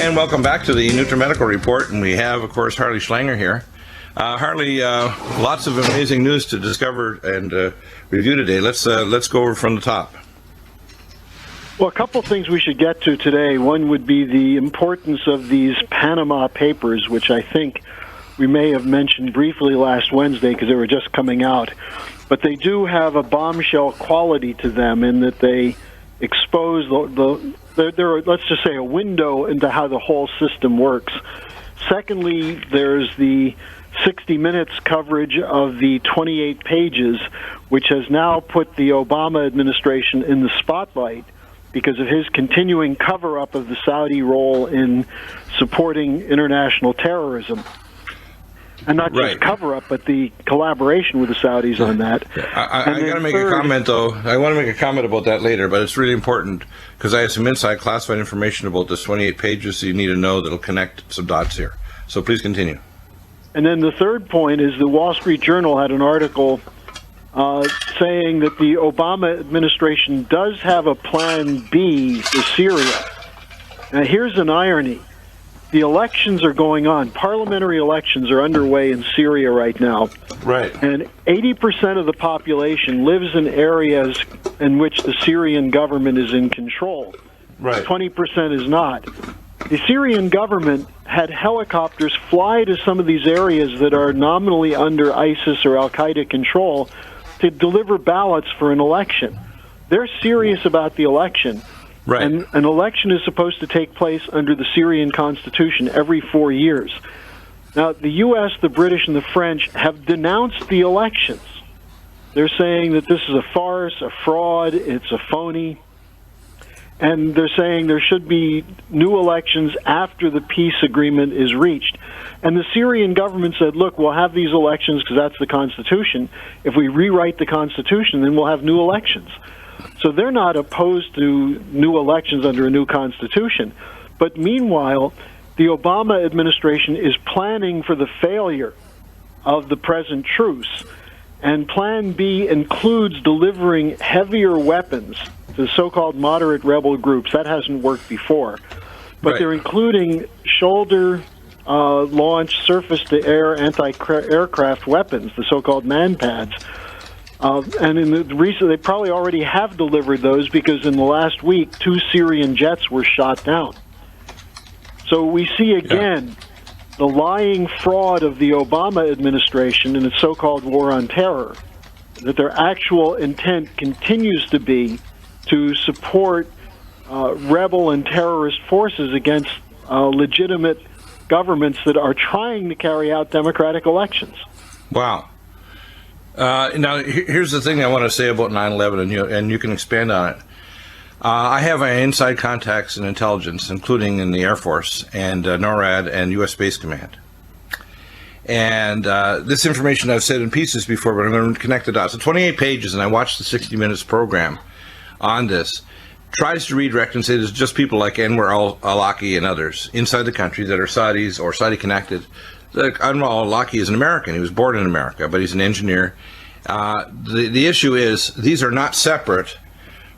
And welcome back to the Nutrimedical Report, and we have, of course, Harley Schlanger here. Harley, lots of amazing news to discover and review today. Let's go over from the top. Well, a couple things we should get to today. One would be the importance of these Panama Papers, which I think we may have mentioned briefly last Wednesday because they were just coming out. But they do have a bombshell quality to them in that they expose they're, let's just say, a window into how the whole system works. Secondly, there's the 60 Minutes coverage of the 28 pages, which has now put the Obama administration in the spotlight because of his continuing cover-up of the Saudi role in supporting international terrorism. And not just cover-up, but the collaboration with the Saudis on that. I got to make a comment, though. I want to make a comment about that later, but it's really important because I have some inside classified information about this 28 pages, so you need to know that'll connect some dots here. So please continue. And then the third point is the Wall Street Journal had an article saying that the Obama administration does have a plan B for Syria. Now, here's an irony. The elections are going on. Parliamentary elections are underway in Syria right now. Right. And 80% of the population lives in areas in which the Syrian government is in control. Right. 20% is not. The Syrian government had helicopters fly to some of these areas that are nominally under ISIS or al-Qaeda control to deliver ballots for an election. They're serious about the election. Right. And an election is supposed to take place under the Syrian constitution every 4 years. Now, the U.S., the British, and the French have denounced the elections. They're saying that this is a farce, a fraud, it's a phony. And they're saying there should be new elections after the peace agreement is reached. And the Syrian government said, look, we'll have these elections because that's the Constitution. If we rewrite the Constitution, then we'll have new elections. So they're not opposed to new elections under a new Constitution. But meanwhile, the Obama administration is planning for the failure of the present truce. And Plan B includes delivering heavier weapons to so-called moderate rebel groups. That hasn't worked before. But they're including shoulder-launched surface-to-air anti-aircraft weapons, the so-called man-pads. And in the recent, they probably already have delivered those because in the last week, 2 Syrian jets were shot down. So we see again the lying fraud of the Obama administration in its so-called war on terror, that their actual intent continues to be to support rebel and terrorist forces against legitimate governments that are trying to carry out democratic elections. Wow. Now, here's the thing I want to say about 9/11, and you can expand on it. I have inside contacts in intelligence, including in the Air Force and NORAD and U.S. Space Command. And this information I've said in pieces before, but I'm going to connect the dots. So 28 pages, and I watched the 60 Minutes program on this. Tries to redirect and say there's just people like Anwar al-Awlaki and others inside the country that are Saudis or Saudi-connected. Anwar al-Awlaki is an American. He was born in America, but he's an engineer. The issue is these are not separate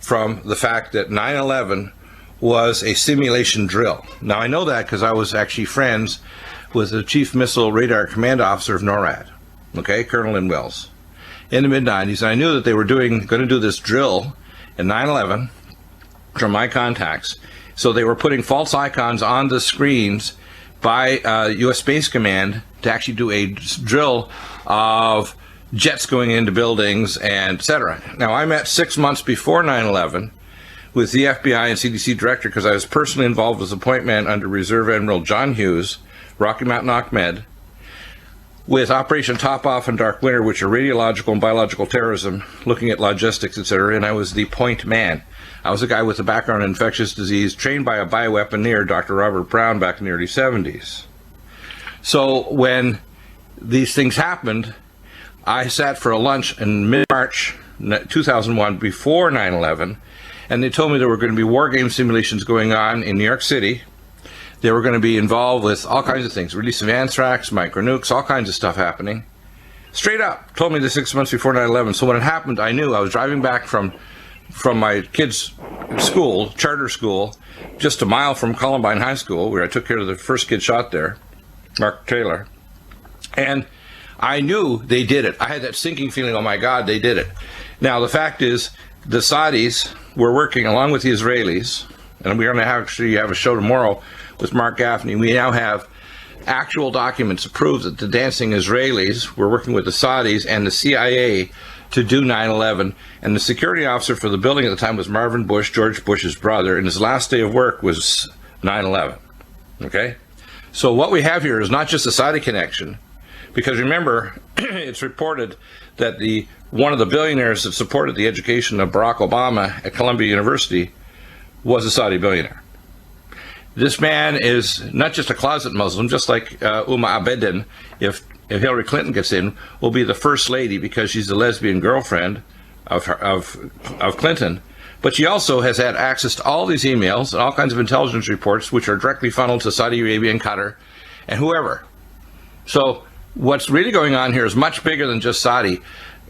from the fact that 9/11 was a simulation drill. Now, I know that because I was actually friends with the Chief Missile Radar Command Officer of NORAD, Colonel Lynn Wells, in the mid-'90s. And I knew that they were going to do this drill in 9/11 from my contacts. So they were putting false icons on the screens by U.S. Space Command to actually do a drill of jets going into buildings and et cetera. Now, I met 6 months before 9/11 with the FBI and CDC director because I was personally involved as a point man under Reserve Admiral John Hughes, Rocky Mountain Ahmed, with Operation Top Off and Dark Winter, which are radiological and biological terrorism, looking at logistics, et cetera, and I was the point man. I was a guy with a background in infectious disease, trained by a bioweaponeer, Dr. Robert Brown, back in the early 70s. So when these things happened, I sat for a lunch in mid-March 2001 before 9/11, and they told me there were going to be war game simulations going on in New York City. They were going to be involved with all kinds of things, release of anthrax, micronukes, all kinds of stuff happening. Straight up, told me this 6 months before 9/11. So when it happened, I knew. I was driving back from my kids' school, charter school, just a mile from Columbine High School, where I took care of the first kid shot there, Mark Taylor. And I knew they did it. I had that sinking feeling, oh my God, they did it. Now, the fact is, the Saudis were working along with the Israelis, and we're going to actually have a show tomorrow with Mark Gaffney. We now have actual documents to prove that the dancing Israelis were working with the Saudis and the CIA to do 9/11, and the security officer for the building at the time was Marvin Bush, George Bush's brother, and his last day of work was 9/11. Okay? So what we have here is not just a Saudi connection, because remember, it's reported that one of the billionaires that supported the education of Barack Obama at Columbia University was a Saudi billionaire. This man is not just a closet Muslim, just like Uma Abedin, if Hillary Clinton gets in, will be the first lady because she's the lesbian girlfriend of Clinton. But she also has had access to all these emails and all kinds of intelligence reports, which are directly funneled to Saudi Arabia and Qatar and whoever. So what's really going on here is much bigger than just Saudi.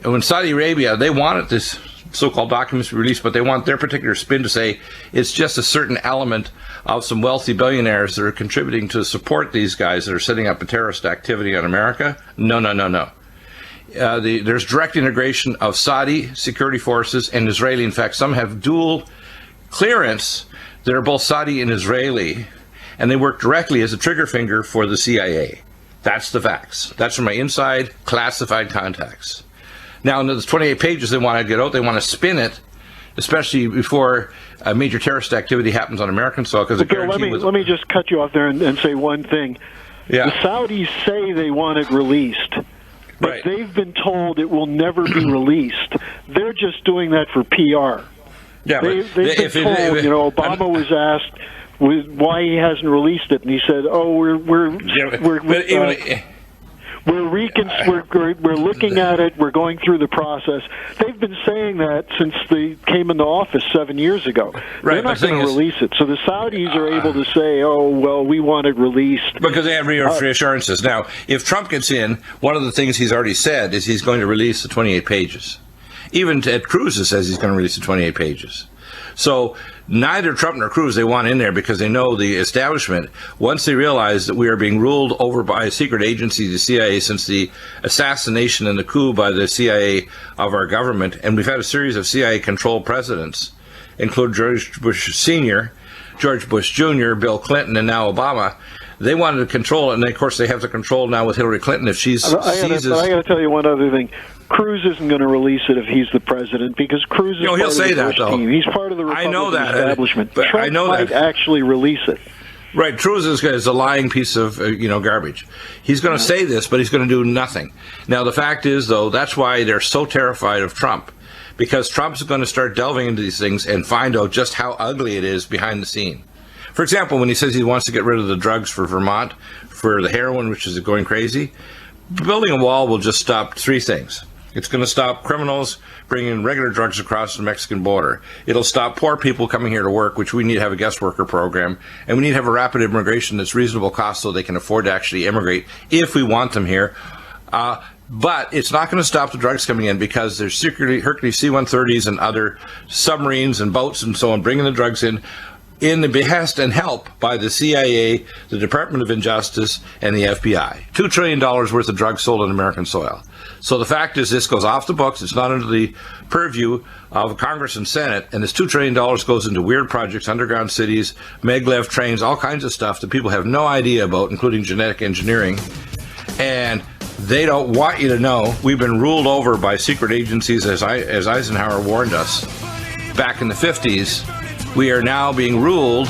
And when Saudi Arabia, they wanted this so-called documents released, but they want their particular spin to say it's just a certain element of some wealthy billionaires that are contributing to support these guys that are setting up a terrorist activity on America. No. There's direct integration of Saudi security forces and Israeli. In fact, some have dual clearance that are both Saudi and Israeli, and they work directly as a trigger finger for the CIA. That's the facts. That's from my inside classified contacts. Now, in those 28 pages they want to get out, they want to spin it, especially before a major terrorist activity happens on American soil. Because let me just cut you off there and say one thing. Yeah. The Saudis say they want it released, but right. They've been told it will never be released. They're just doing that for PR. Yeah, they've been told. Obama was asked why he hasn't released it, and he said, "Oh, we're looking at it. We're going through the process." They've been saying that since they came into office 7 years ago. Right, they're not going to release it. So the Saudis are able to say, "Oh, well, we want it released," because they have reassurances. Now, if Trump gets in, one of the things he's already said is he's going to release the 28 pages. Even Ted Cruz says he's going to release the 28 pages. So neither Trump nor Cruz, they want in there because they know the establishment, once they realize that we are being ruled over by a secret agency, the CIA, since the assassination and the coup by the CIA of our government, and we've had a series of CIA-controlled presidents, include George Bush Sr., George Bush Jr., Bill Clinton, and now Obama. They wanted to control it, and of course they have to control now with Hillary Clinton if she's seizes. I got to tell you one other thing. Cruz isn't going to release it if he's the president because Cruz is part of the Bush team. He's part of the Republican establishment. But Trump might actually release it. Right, Cruz is a lying piece of garbage. He's going to say this, but he's going to do nothing. Now the fact is, though, that's why they're so terrified of Trump, because Trump's going to start delving into these things and find out just how ugly it is behind the scene. For example, when he says he wants to get rid of the drugs for Vermont, for the heroin, which is going crazy, building a wall will just stop three things. It's going to stop criminals bringing regular drugs across the Mexican border. It'll stop poor people coming here to work, which we need to have a guest worker program. And we need to have a rapid immigration that's reasonable cost so they can afford to actually immigrate if we want them here. But it's not going to stop the drugs coming in because there's secretly Hercules C-130s and other submarines and boats and so on bringing the drugs in the behest and help by the CIA, the Department of Injustice, and the FBI. $2 trillion worth of drugs sold on American soil. So the fact is this goes off the books. It's not under the purview of Congress and Senate, and this $2 trillion goes into weird projects, underground cities, maglev trains, all kinds of stuff that people have no idea about, including genetic engineering. And they don't want you to know we've been ruled over by secret agencies, as Eisenhower warned us back in the 50s. We are now being ruled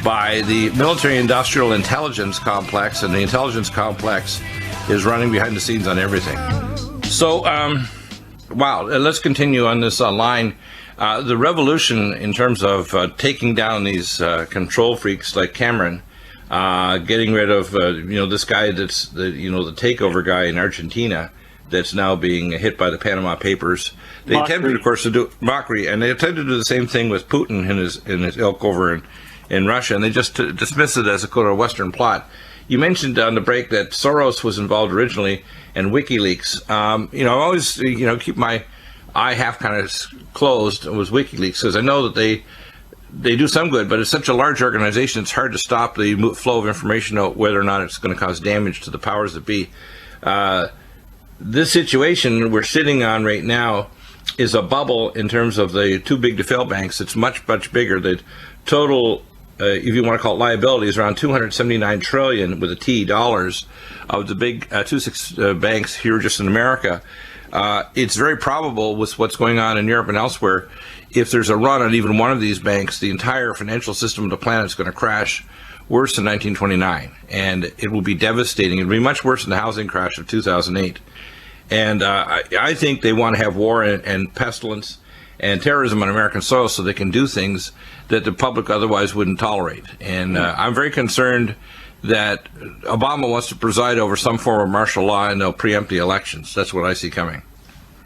by the military-industrial intelligence complex, and the intelligence complex is running behind the scenes on everything. So, wow, let's continue on this line. The revolution in terms of taking down these control freaks like Cameron, getting rid of, this guy that's, the takeover guy in Argentina, that's now being hit by the Panama Papers. They attempted, of course, to do mockery, and they attempted to do the same thing with Putin and his ilk over in Russia, and they just dismissed it as a kind of Western plot. You mentioned on the break that Soros was involved originally, and WikiLeaks. I always, keep my eye half kind of closed with WikiLeaks because I know that they do some good, but it's such a large organization, it's hard to stop the flow of information out whether or not it's going to cause damage to the powers that be. This situation we're sitting on right now is a bubble in terms of the too big to fail banks. It's much, much bigger. The total, if you want to call it liability, is around 279 trillion with a T dollars of the big 26 banks here just in America. It's very probable with what's going on in Europe and elsewhere, if there's a run on even one of these banks, the entire financial system of the planet is going to crash worse than 1929. And it will be devastating. It will be much worse than the housing crash of 2008. And I think they want to have war and pestilence and terrorism on American soil so they can do things that the public otherwise wouldn't tolerate. And I'm very concerned that Obama wants to preside over some form of martial law and they'll preempt the elections. That's what I see coming.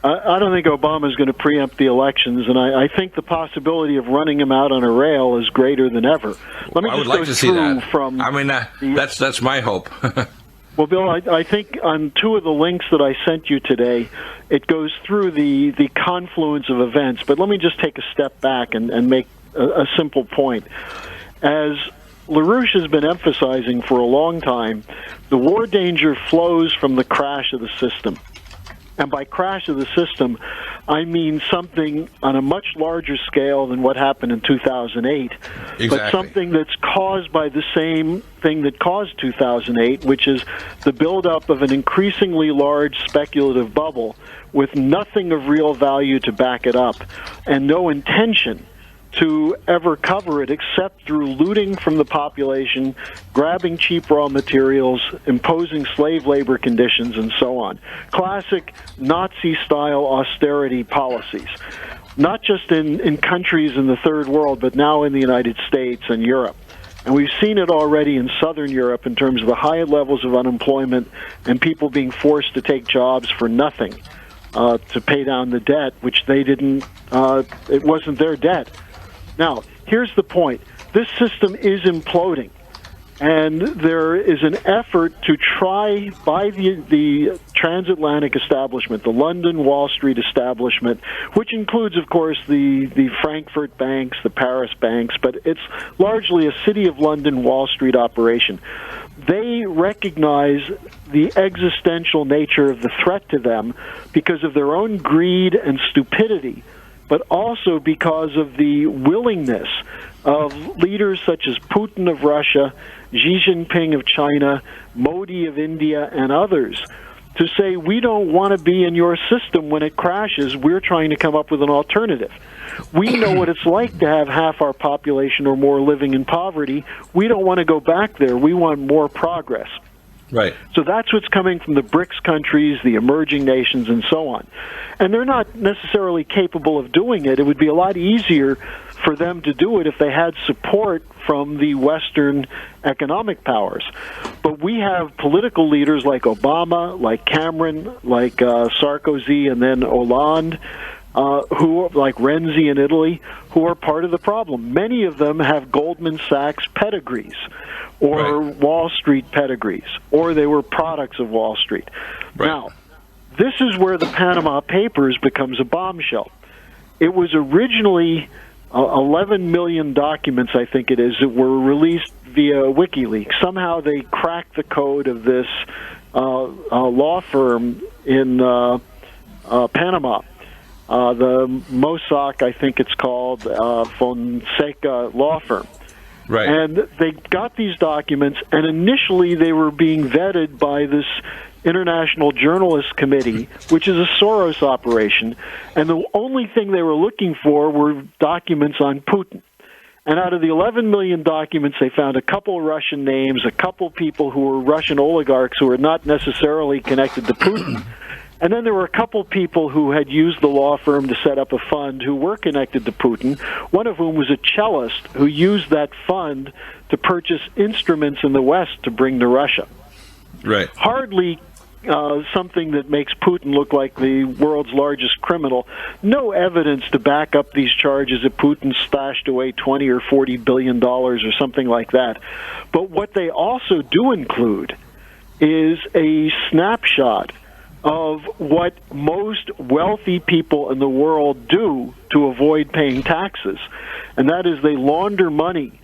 I don't think Obama is going to preempt the elections, and I think the possibility of running him out on a rail is greater than ever. Let me I would just like go to see through that. from. I mean, that's my hope. Well, Bill, I think on two of the links that I sent you today, it goes through the confluence of events. But let me just take a step back and make a simple point. As LaRouche has been emphasizing for a long time, the war danger flows from the crash of the system. And by crash of the system, I mean something on a much larger scale than what happened in 2008, Exactly. but something that's caused by the same thing that caused 2008, which is the buildup of an increasingly large speculative bubble with nothing of real value to back it up and no intention to ever cover it except through looting from the population, grabbing cheap raw materials, imposing slave labor conditions, and so on. Classic Nazi-style austerity policies, not just in countries in the third world, but now in the United States and Europe. And we've seen it already in southern Europe in terms of the high levels of unemployment and people being forced to take jobs for nothing to pay down the debt, which they didn't, it wasn't their debt. Now, here's the point. This system is imploding, and there is an effort to try by the transatlantic establishment, the London Wall Street establishment, which includes, of course, the Frankfurt banks, the Paris banks, but it's largely a City of London Wall Street operation. They recognize the existential nature of the threat to them because of their own greed and stupidity, but also because of the willingness of leaders such as Putin of Russia, Xi Jinping of China, Modi of India, and others to say, we don't want to be in your system when it crashes. We're trying to come up with an alternative. We know what it's like to have half our population or more living in poverty. We don't want to go back there. We want more progress. Right. So that's what's coming from the BRICS countries, the emerging nations, and so on. And they're not necessarily capable of doing it. It would be a lot easier for them to do it if they had support from the Western economic powers. But we have political leaders like Obama, like Cameron, like Sarkozy, and then Hollande, who are like Renzi in Italy, who are part of the problem. Many of them have Goldman Sachs pedigrees or Right. Wall Street pedigrees, or they were products of Wall Street. Right. Now, this is where the Panama Papers becomes a bombshell. It was originally 11 million documents, I think it is, that were released via WikiLeaks. Somehow they cracked the code of this law firm in Panama. The Mossack, I think it's called, Fonseca law firm. Right. And they got these documents, and initially they were being vetted by this International Journalists Committee, which is a Soros operation, and the only thing they were looking for were documents on Putin. And out of the 11 million documents, they found a couple Russian names, a couple people who were Russian oligarchs who were not necessarily connected to Putin. And then there were a couple people who had used the law firm to set up a fund who were connected to Putin, one of whom was a cellist who used that fund to purchase instruments in the West to bring to Russia. Right. Hardly something that makes Putin look like the world's largest criminal. No evidence to back up these charges that Putin stashed away $20 or $40 billion or something like that. But what they also do include is a snapshot of what most wealthy people in the world do to avoid paying taxes, and that is they launder money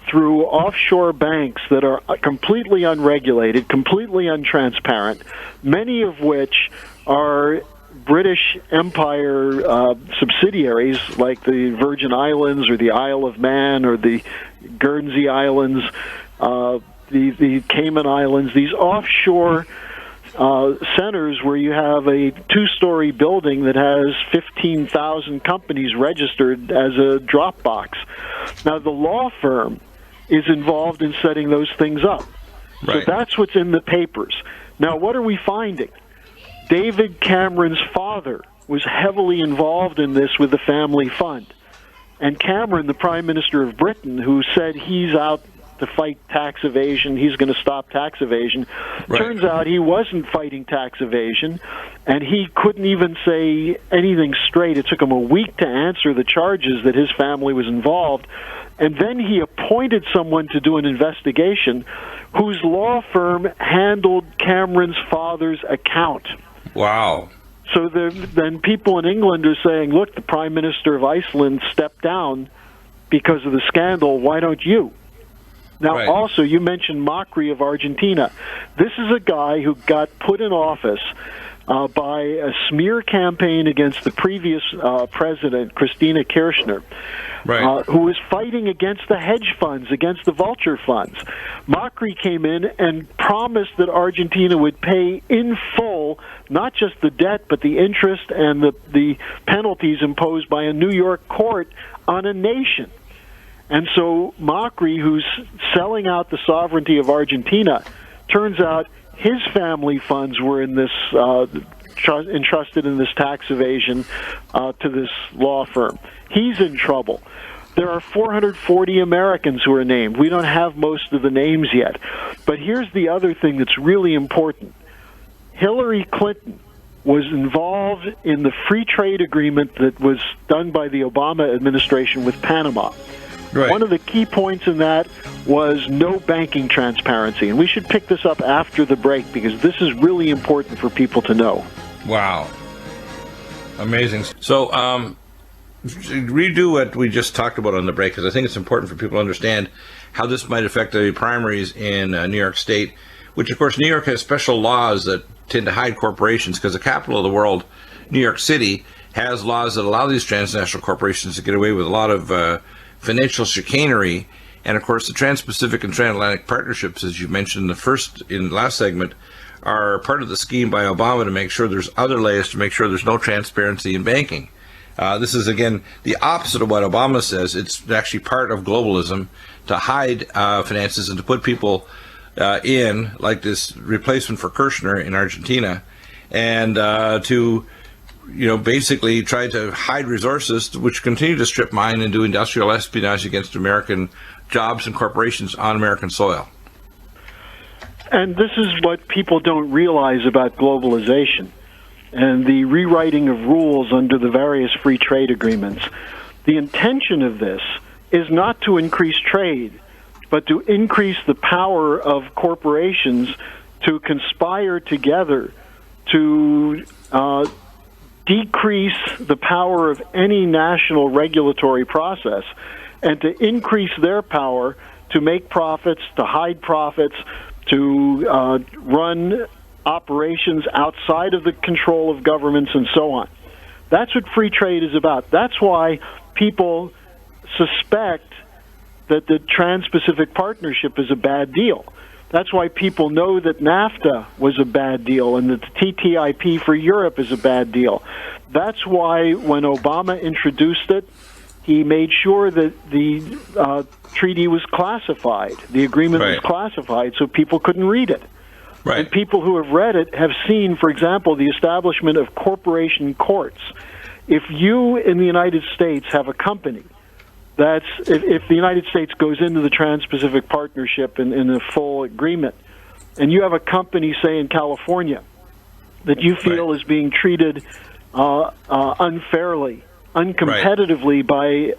through offshore banks that are completely unregulated, completely untransparent, many of which are British Empire subsidiaries like the Virgin Islands or the Isle of Man or the Guernsey Islands, the Cayman Islands, these offshore centers where you have a two-story building that has 15,000 companies registered as a drop box. Now, the law firm is involved in setting those things up. Right. So that's what's in the papers. Now, what are we finding? David Cameron's father was heavily involved in this with the family fund. And Cameron, the Prime Minister of Britain, who said he's out to fight tax evasion, he's going to stop tax evasion, turns out he wasn't fighting tax evasion, and he couldn't even say anything straight. It took him a week to answer the charges that his family was involved. And then he appointed someone to do an investigation whose law firm handled Cameron's father's account. Wow. So then people in England are saying, look, the Prime Minister of Iceland stepped down because of the scandal. Why don't you? Now, also, you mentioned Macri of Argentina. This is a guy who got put in office by a smear campaign against the previous president, Christina Kirchner, who was fighting against the hedge funds, against the vulture funds. Macri came in and promised that Argentina would pay in full not just the debt, but the interest and the penalties imposed by a New York court on a nation. And so Macri, who's selling out the sovereignty of Argentina, turns out his family funds were in this entrusted in this tax evasion to this law firm. He's in trouble. There are 440 Americans who are named. We don't have most of the names yet. But here's the other thing that's really important. Hillary Clinton was involved in the free trade agreement that was done by the Obama administration with Panama. One of the key points in that was no banking transparency. And we should pick this up after the break because this is really important for people to know. Wow. Amazing. So, redo what we just talked about on the break, because I think it's important for people to understand how this might affect the primaries in New York State, which, of course, New York has special laws that tend to hide corporations because the capital of the world, New York City, has laws that allow these transnational corporations to get away with a lot of financial chicanery. And of course the Trans-Pacific and Transatlantic partnerships, as you mentioned in the last segment, are part of the scheme by Obama to make sure there's other layers to make sure there's no transparency in banking. This is again the opposite of what Obama says. It's actually part of globalism to hide finances and to put people in, like this replacement for Kirchner in Argentina, and to basically try to hide resources which continue to strip mine and do industrial espionage against American jobs and corporations on American soil. And this is what people don't realize about globalization and the rewriting of rules under the various free trade agreements. The intention of this is not to increase trade, but to increase the power of corporations to conspire together to decrease the power of any national regulatory process and to increase their power to make profits, to hide profits, to run operations outside of the control of governments and so on. That's what free trade is about. That's why people suspect that the Trans-Pacific Partnership is a bad deal. That's why people know that NAFTA was a bad deal and that the TTIP for Europe is a bad deal. That's why when Obama introduced it, he made sure that the treaty was classified, the agreement was classified, so people couldn't read it. And people who have read it have seen, for example, the establishment of corporation courts. If you in the United States have a company if the United States goes into the Trans-Pacific Partnership in a full agreement, and you have a company, say, in California, that you feel is being treated unfairly, uncompetitively by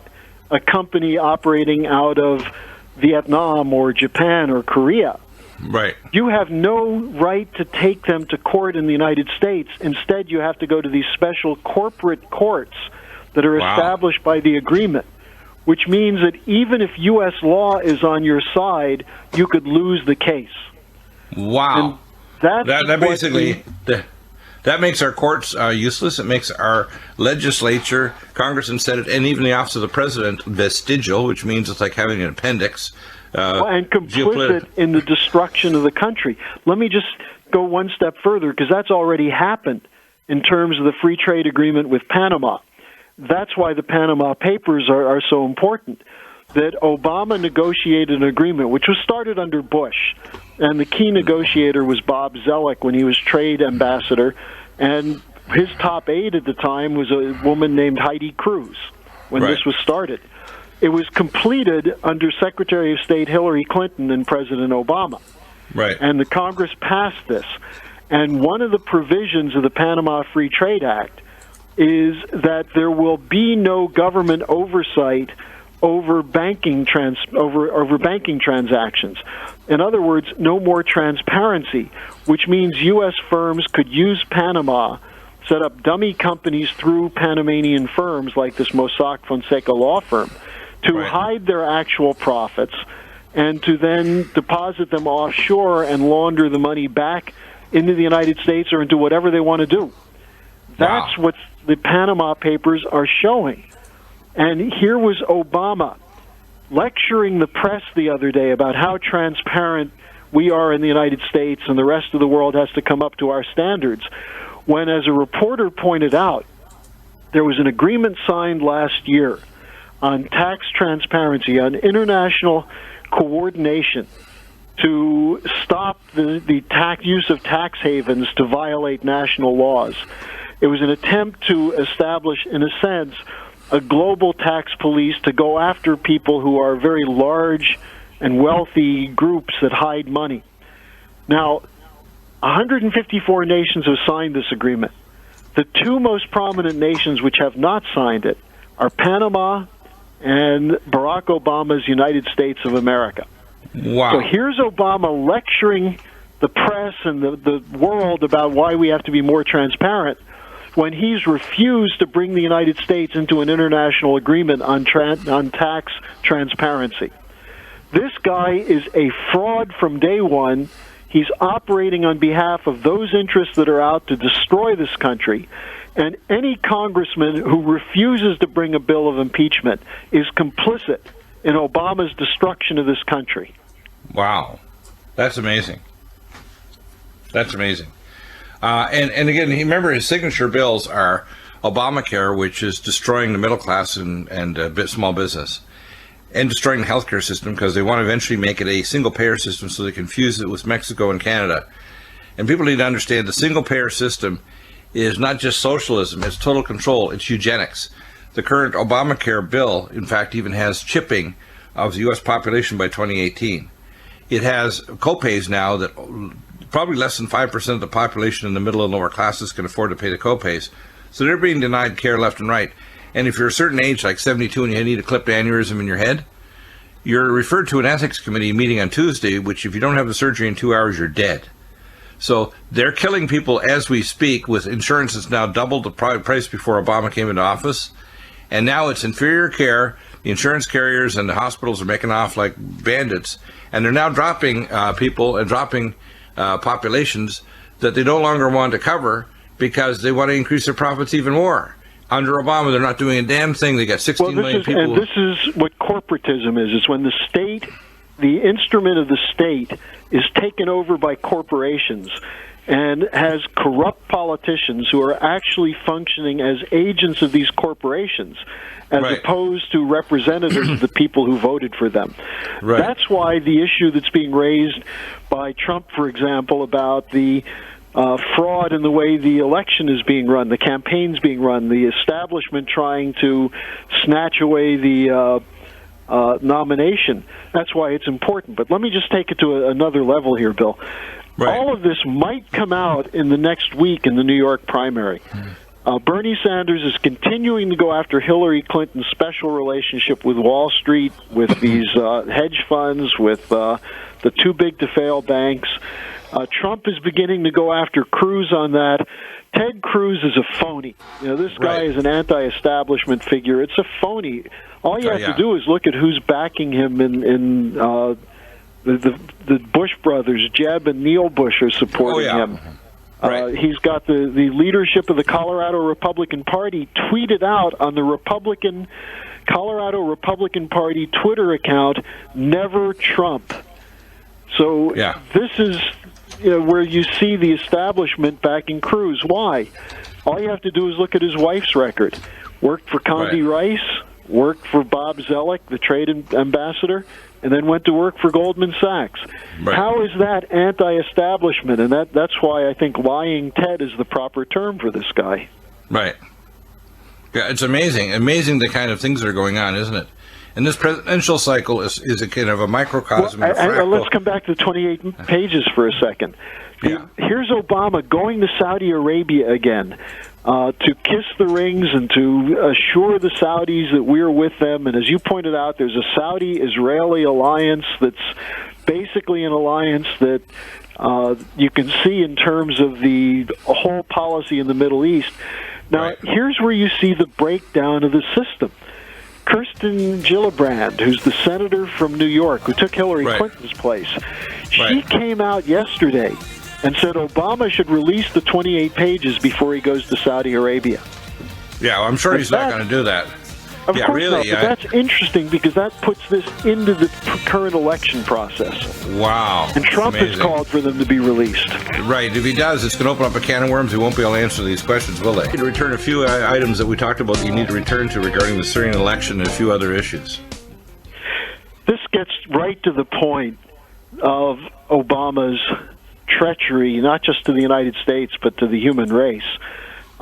a company operating out of Vietnam or Japan or Korea, Right. You have no right to take them to court in the United States. Instead, you have to go to these special corporate courts that are established by the agreement, which means that even if U.S. law is on your side, you could lose the case. Wow. And that basically... That makes our courts useless. It makes our legislature, Congress and Senate, and even the office of the president vestigial, which means it's like having an appendix. And complicit in the destruction of the country. Let me just go one step further, because that's already happened in terms of the free trade agreement with Panama. That's why the Panama Papers are so important. That Obama negotiated an agreement, which was started under Bush, and the key negotiator was Bob Zellick when he was trade ambassador, and his top aide at the time was a woman named Heidi Cruz when this was started. It was completed under Secretary of State Hillary Clinton and President Obama. Right. And the Congress passed this. And one of the provisions of the Panama Free Trade Act is that there will be no government oversight over banking transactions. In other words, no more transparency, which means U.S. firms could use Panama, set up dummy companies through Panamanian firms like this Mossack Fonseca law firm, to hide their actual profits and to then deposit them offshore and launder the money back into the United States or into whatever they want to do. That's what the Panama Papers are showing. And here was Obama lecturing the press the other day about how transparent we are in the United States and the rest of the world has to come up to our standards, when, as a reporter pointed out, there was an agreement signed last year on tax transparency, on international coordination to stop the use of tax havens to violate national laws. It was an attempt to establish, in a sense, a global tax police to go after people who are very large and wealthy groups that hide money. Now, 154 nations have signed this agreement. The two most prominent nations which have not signed it are Panama and Barack Obama's United States of America. Wow. So here's Obama lecturing the press and the world about why we have to be more transparent, when he's refused to bring the United States into an international agreement on tax transparency. This guy is a fraud from day one. He's operating on behalf of those interests that are out to destroy this country. And any congressman who refuses to bring a bill of impeachment is complicit in Obama's destruction of this country. Wow. That's amazing. That's amazing. And again, remember, his signature bills are Obamacare, which is destroying the middle class and small business, and destroying the healthcare system because they want to eventually make it a single-payer system so they can fuse it with Mexico and Canada. And people need to understand the single-payer system is not just socialism, it's total control, it's eugenics. The current Obamacare bill, in fact, even has chipping of the U.S. population by 2018. It has copays now that probably less than 5% of the population in the middle and lower classes can afford to pay the copays. So they're being denied care left and right. And if you're a certain age, like 72, and you need a clipped aneurysm in your head, you're referred to an ethics committee meeting on Tuesday, which if you don't have the surgery in 2 hours, you're dead. So they're killing people as we speak with insurance that's now doubled the price before Obama came into office. And now it's inferior care. The insurance carriers and the hospitals are making off like bandits. And they're now dropping people and dropping populations that they no longer want to cover because they want to increase their profits even more. Under Obama, they're not doing a damn thing. They got 16 million people. And this is what corporatism is. It's when the state, the instrument of the state, is taken over by corporations and has corrupt politicians who are actually functioning as agents of these corporations as opposed to representatives of the people who voted for them. Right. That's why the issue that's being raised by Trump, for example, about the fraud in the way the election is being run, the campaign's being run, the establishment trying to snatch away the nomination. That's why it's important. But let me just take it to another level here, Bill. Right. All of this might come out in the next week in the New York primary. Bernie Sanders is continuing to go after Hillary Clinton's special relationship with Wall Street, with these hedge funds, with the too big to fail banks. Trump is beginning to go after Cruz on that. Ted Cruz is a phony. This guy is an anti-establishment figure. It's a phony. All you have to do is look at who's backing him in the Bush brothers. Jeb and Neil Bush are supporting him. Right. He's got the leadership of the Colorado Republican Party tweeted out on the Colorado Republican Party Twitter account, "Never Trump." So this is where you see the establishment backing Cruz. Why? All you have to do is look at his wife's record. Worked for Condi Rice, worked for Bob Zoellick, the trade ambassador, and then went to work for Goldman Sachs. Right. How is that anti-establishment? And that's why I think lying Ted is the proper term for this guy. Right. Yeah, it's amazing. Amazing the kind of things that are going on, isn't it? And this presidential cycle is a kind of a microcosm. Let's come back to the 28 pages for a second. Here's Obama going to Saudi Arabia again to kiss the rings and to assure the Saudis that we're with them. And as you pointed out, there's a Saudi-Israeli alliance that's basically an alliance that you can see in terms of the whole policy in the Middle East. Now, here's where you see the breakdown of the system. Kirsten Gillibrand, who's the senator from New York who took Hillary Clinton's place, she came out yesterday and said Obama should release the 28 pages before he goes to Saudi Arabia. Yeah, well, I'm sure he's not going to do that. Of course not, but that's interesting because that puts this into the current election process. Wow. And Trump has called for them to be released. Right. If he does, it's going to open up a can of worms. He won't be able to answer these questions, will they? To return a few items that we talked about that you need to return to regarding the Syrian election and a few other issues. This gets right to the point of Obama's treachery, not just to the United States, but to the human race.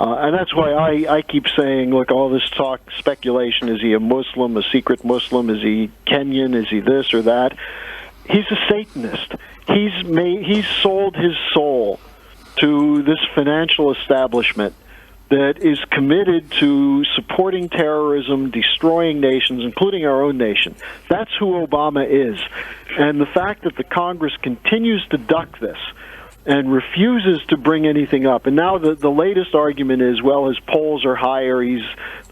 And that's why I keep saying, look, all this talk, speculation, is he a Muslim, a secret Muslim? Is he Kenyan? Is he this or that? He's a Satanist. He's sold his soul to this financial establishment that is committed to supporting terrorism, destroying nations, including our own nation. That's who Obama is. And the fact that the Congress continues to duck this and refuses to bring anything up. And now the latest argument is, well, his polls are higher. He's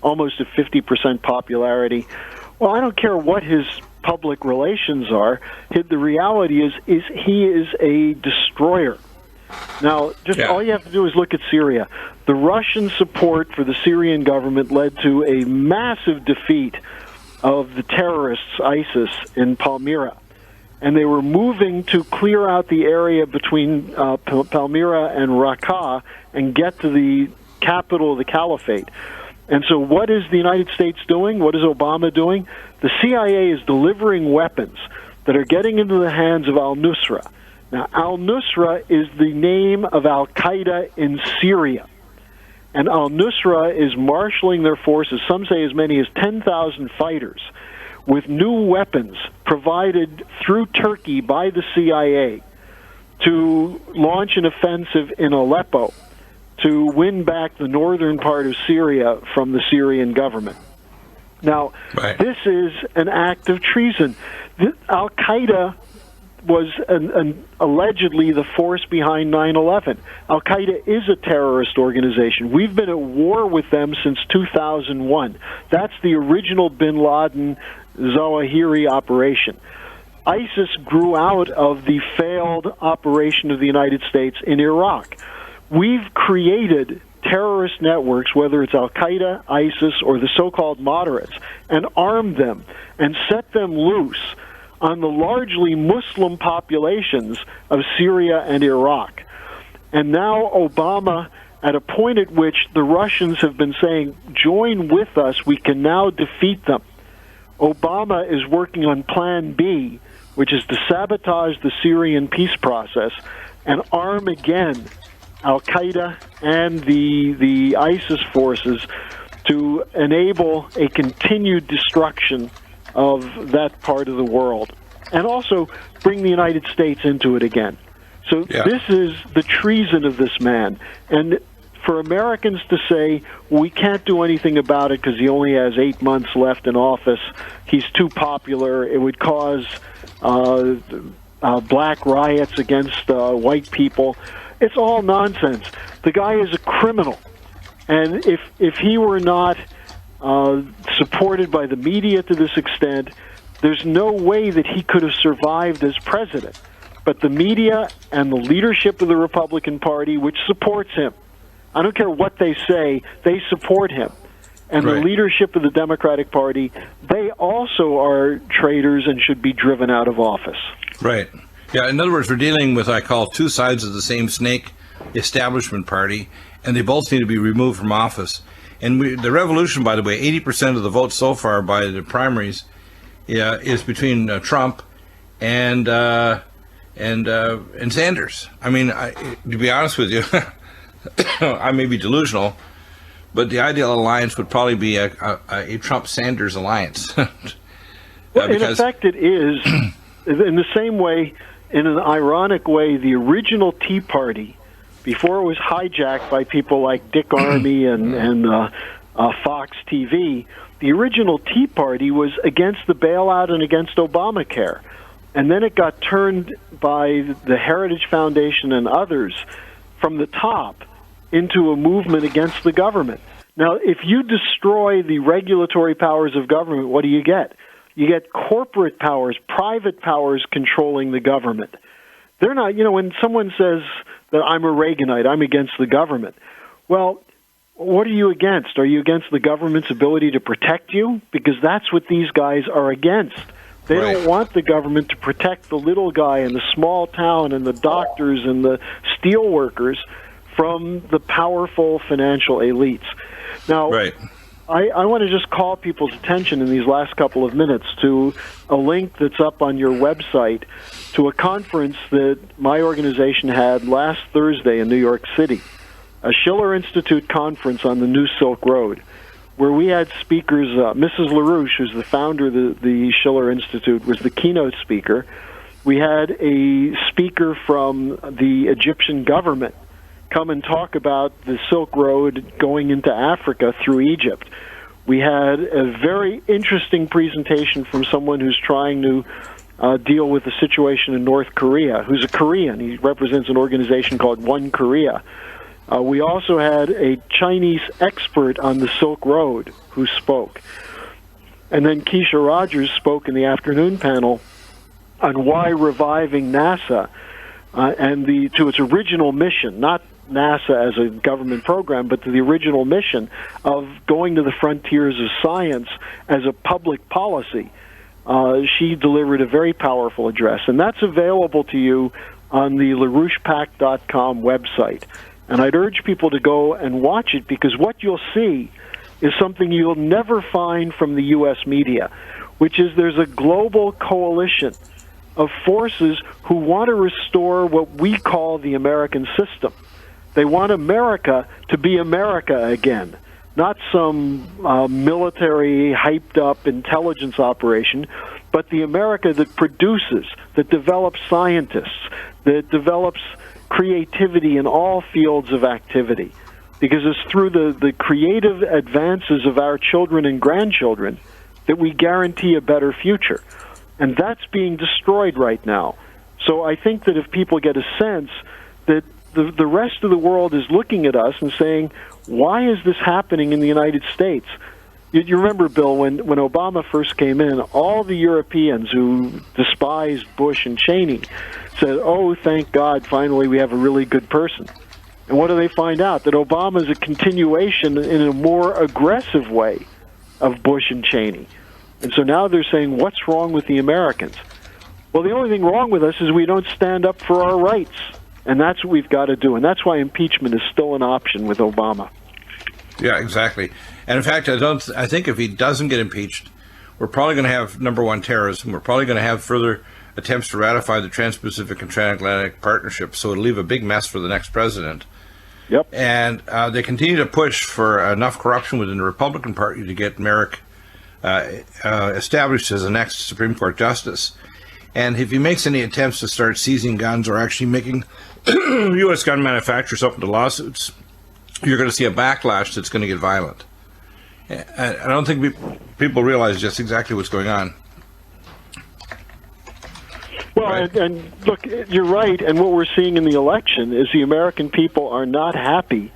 almost at 50% popularity. Well, I don't care what his public relations are. The reality is he is a destroyer. Now, all you have to do is look at Syria. The Russian support for the Syrian government led to a massive defeat of the terrorists, ISIS, in Palmyra. And they were moving to clear out the area between Palmyra and Raqqa and get to the capital of the caliphate. And so what is the United States doing? What is Obama doing? The CIA is delivering weapons that are getting into the hands of al-Nusra. Now, al-Nusra is the name of al-Qaeda in Syria. And al-Nusra is marshaling their forces, some say as many as 10,000 fighters, with new weapons provided through Turkey by the CIA to launch an offensive in Aleppo to win back the northern part of Syria from the Syrian government. Now, this is an act of treason. Al-Qaeda was allegedly the force behind 9/11. Al-Qaeda is a terrorist organization. We've been at war with them since 2001. That's the original bin Laden Zawahiri operation. ISIS grew out of the failed operation of the United States in Iraq. We've created terrorist networks, whether it's Al-Qaeda, ISIS, or the so-called moderates, and armed them and set them loose on the largely Muslim populations of Syria and Iraq. And now Obama, at a point at which the Russians have been saying, join with us, we can now defeat them. Obama is working on Plan B, which is to sabotage the Syrian peace process and arm again Al-Qaeda and the ISIS forces to enable a continued destruction of that part of the world, and also bring the United States into it again. So this is the treason of this man. And for Americans to say, well, we can't do anything about it because he only has 8 months left in office, he's too popular, it would cause black riots against white people, it's all nonsense. The guy is a criminal. And if he were not supported by the media to this extent, there's no way that he could have survived as president. But the media and the leadership of the Republican Party, which supports him, I don't care what they say, they support him. And right. The leadership of the Democratic Party, they also are traitors and should be driven out of office. Right. Yeah, in other words, we're dealing with, I call, two sides of the same snake, establishment party, and they both need to be removed from office. And the revolution, by the way, 80% of the votes so far by the primaries is between Trump and Sanders. I mean, to be honest with you, I may be delusional, but the ideal alliance would probably be a Trump-Sanders alliance. Well, in effect, it is. In the same way, in an ironic way, the original Tea Party, before it was hijacked by people like Dick Armey and Fox TV, the original Tea Party was against the bailout and against Obamacare. And then it got turned by the Heritage Foundation and others from the top into a movement against the government. Now, if you destroy the regulatory powers of government, what do you get? You get corporate powers, private powers controlling the government. They're not, when someone says that I'm a Reaganite, I'm against the government. Well, what are you against? Are you against the government's ability to protect you? Because that's what these guys are against. They right. don't want the government to protect the little guy in the small town and the doctors and the steel workers from the powerful financial elites. Now, right. I want to just call people's attention in these last couple of minutes to a link that's up on your website to a conference that my organization had last Thursday in New York City, a Schiller Institute conference on the New Silk Road, where we had speakers. Mrs. LaRouche, who's the founder of the Schiller Institute, was the keynote speaker. We had a speaker from the Egyptian government come and talk about the Silk Road going into Africa through Egypt. We had a very interesting presentation from someone who's trying to deal with the situation in North Korea, who's a Korean. He represents an organization called One Korea. We also had a Chinese expert on the Silk Road who spoke. And then Keisha Rogers spoke in the afternoon panel on why reviving NASA to its original mission, not NASA as a government program, but to the original mission of going to the frontiers of science as a public policy. She delivered a very powerful address, and that's available to you on the LaRouchePAC.com website. And I'd urge people to go and watch it, because what you'll see is something you'll never find from the U.S. media, which is there's a global coalition of forces who want to restore what we call the American system. They want America to be America again, not some military, hyped-up intelligence operation, but the America that produces, that develops scientists, that develops creativity in all fields of activity. Because it's through the creative advances of our children and grandchildren that we guarantee a better future. And that's being destroyed right now. So I think that if people get a sense that the rest of the world is looking at us and saying, why is this happening in the United States? You remember, Bill, when Obama first came in, all the Europeans who despised Bush and Cheney said, oh, thank God, finally we have a really good person. And what do they find out? That Obama is a continuation in a more aggressive way of Bush and Cheney. And so now they're saying, what's wrong with the Americans? Well, the only thing wrong with us is we don't stand up for our rights. And that's what we've got to do. And that's why impeachment is still an option with Obama. Yeah, exactly. And in fact, I think if he doesn't get impeached, we're probably going to have, number one, terrorism. We're probably going to have further attempts to ratify the Trans-Pacific and Transatlantic Partnership. So it'll leave a big mess for the next president. Yep. And they continue to push for enough corruption within the Republican Party to get Merrick established as the next Supreme Court justice. And if he makes any attempts to start seizing guns or actually making U.S. gun manufacturers open to lawsuits, you're going to see a backlash that's going to get violent. I don't think people realize just exactly what's going on. Well, Right. and look, you're right. And what we're seeing in the election is the American people are not happy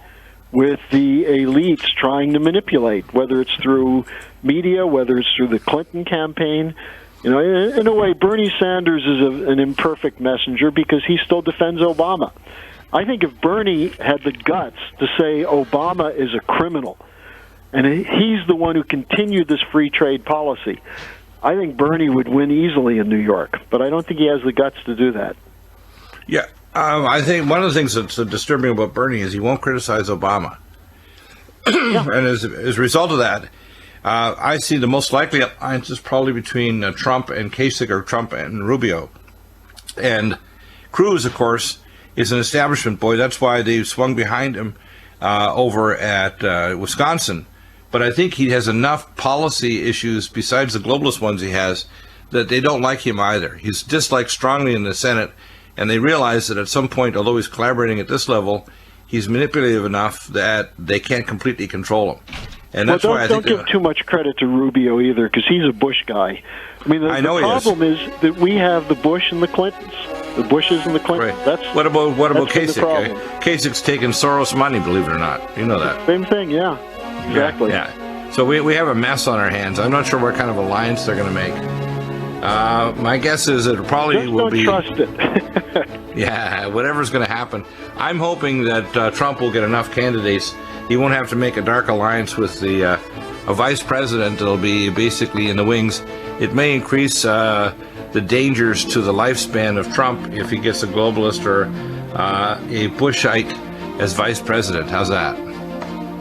with the elites trying to manipulate, whether it's through media, whether it's through the Clinton campaign. You know, in a way, Bernie Sanders is an imperfect messenger because he still defends Obama. I think if Bernie had the guts to say Obama is a criminal, and he's the one who continued this free trade policy, I think Bernie would win easily in New York. But I don't think he has the guts to do that. Yeah, I think one of the things that's disturbing about Bernie is he won't criticize Obama. And as a result of that, I see the most likely alliance is probably between Trump and Kasich, or Trump and Rubio. And Cruz, of course, is an establishment boy. That's why they swung behind him over at Wisconsin. But I think he has enough policy issues besides the globalist ones he has that they don't like him either. He's disliked strongly in the Senate, and they realize that at some point, although he's collaborating at this level, he's manipulative enough that they can't completely control him. And that's why I think don't give too much credit to Rubio either, because he's a Bush guy. I mean, the problem is that we have the Bush and the Clintons, the Bushes and the Clintons. Right. That's what about that's the problem. Kasich? Kasich's taking Soros money, believe it or not. You know that. Same thing, yeah. Exactly. Yeah. So we have a mess on our hands. I'm not sure what kind of alliance they're going to make. My guess is it probably will be. Don't trust it. Yeah, whatever's going to happen. I'm hoping that Trump will get enough candidates. He won't have to make a dark alliance with a vice president that'll be basically in the wings. It may increase the dangers to the lifespan of Trump if he gets a globalist or a Bushite as vice president. How's that?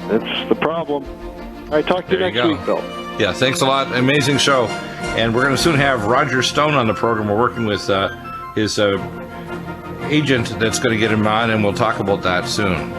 That's the problem. All right, talk to you next week, Bill. Yeah, thanks a lot. Amazing show. And we're going to soon have Roger Stone on the program. We're working with his agent that's going to get him on, and we'll talk about that soon.